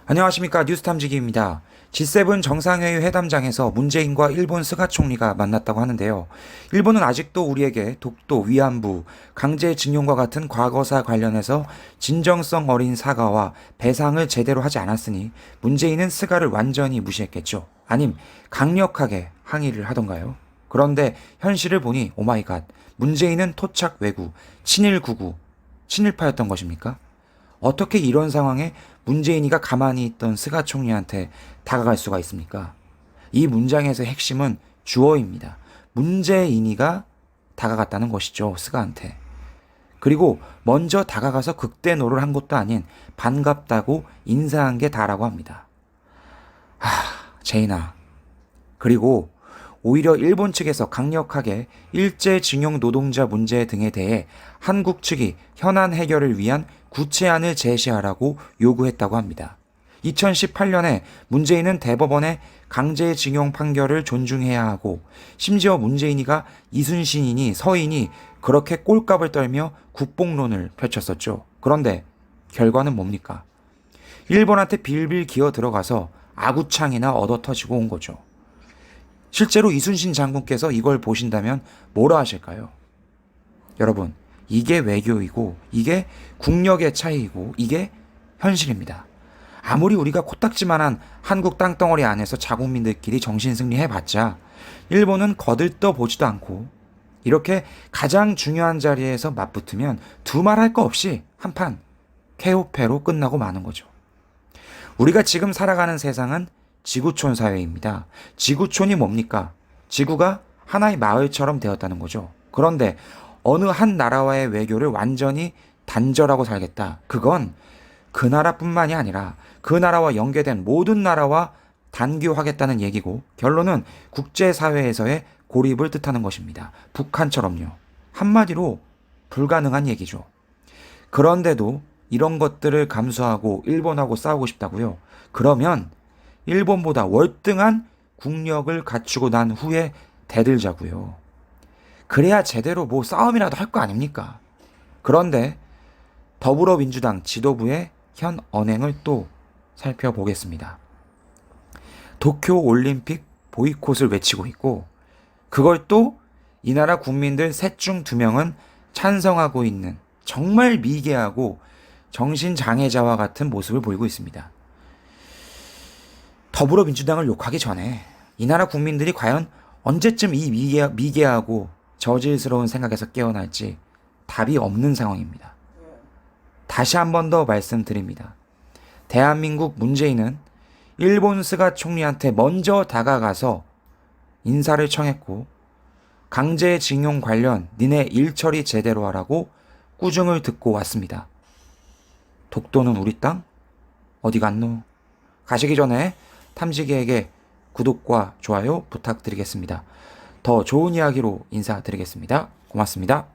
안녕하십니까. 뉴스탐지기입니다. G7 정상회의 회담장에서 문재인과 일본 스가 총리가 만났다고 하는데요. 일본은 아직도 우리에게 독도, 위안부, 강제징용과 같은 과거사 관련해서 진정성 어린 사과와 배상을 제대로 하지 않았으니 문재인은 스가를 완전히 무시했겠죠. 아님 강력하게 항의를 하던가요? 그런데 현실을 보니 오마이갓, 문재인은 토착 외구, 친일 구구, 친일파였던 것입니까? 어떻게 이런 상황에 문재인이가 가만히 있던 스가 총리한테 다가갈 수가 있습니까? 이 문장에서의 핵심은 주어입니다. 문재인이가 다가갔다는 것이죠, 스가한테. 그리고 먼저 다가가서 극대노를 한 것도 아닌 반갑다고 인사한 게 다라고 합니다. 제인아. 그리고 오히려 일본 측에서 강력하게 일제징용 노동자 문제 등에 대해 한국 측이 현안 해결을 위한 구체안을 제시하라고 요구했다고 합니다. 2018년에 문재인은 대법원의 강제징용 판결을 존중해야 하고 심지어 문재인이가 이순신이니 서인이 그렇게 꼴값을 떨며 국뽕론을 펼쳤었죠. 그런데 결과는 뭡니까? 일본한테 빌빌 기어 들어가서 아구창이나 얻어터지고 온 거죠. 실제로 이순신 장군께서 이걸 보신다면 뭐라 하실까요? 여러분, 이게 외교이고 이게 국력의 차이이고 이게 현실입니다. 아무리 우리가 코딱지만한 한국 땅덩어리 안에서 자국민들끼리 정신승리해봤자 일본은 거들떠 보지도 않고 이렇게 가장 중요한 자리에서 맞붙으면 두말할 거 없이 한판 쾌호패로 끝나고 마는 거죠. 우리가 지금 살아가는 세상은 지구촌 사회입니다. 지구촌이 뭡니까? 지구가 하나의 마을처럼 되었다는 거죠. 그런데 어느 한 나라와의 외교를 완전히 단절하고 살겠다. 그건 그 나라뿐만이 아니라 그 나라와 연계된 모든 나라와 단교하겠다는 얘기고 결론은 국제사회에서의 고립을 뜻하는 것입니다. 북한처럼요. 한마디로 불가능한 얘기죠. 그런데도 이런 것들을 감수하고 일본하고 싸우고 싶다고요? 그러면 일본보다 월등한 국력을 갖추고 난 후에 대들자고요. 그래야 제대로 뭐 싸움이라도 할 거 아닙니까? 그런데 더불어민주당 지도부의 현 언행을 또 살펴보겠습니다. 도쿄올림픽 보이콧을 외치고 있고 그걸 또 이 나라 국민들 셋 중 2명은 찬성하고 있는 정말 미개하고 정신장애자와 같은 모습을 보이고 있습니다. 더불어민주당을 욕하기 전에 이 나라 국민들이 과연 언제쯤 이 미개하고 저질스러운 생각에서 깨어날지 답이 없는 상황입니다. 다시 한 번 더 말씀드립니다. 대한민국 문재인은 일본 스가 총리한테 먼저 다가가서 인사를 청했고 강제징용 관련 니네 일처리 제대로 하라고 꾸중을 듣고 왔습니다. 독도는 우리 땅? 어디 갔노? 가시기 전에 탐지기에게 구독과 좋아요 부탁드리겠습니다. 더 좋은 이야기로 인사드리겠습니다. 고맙습니다.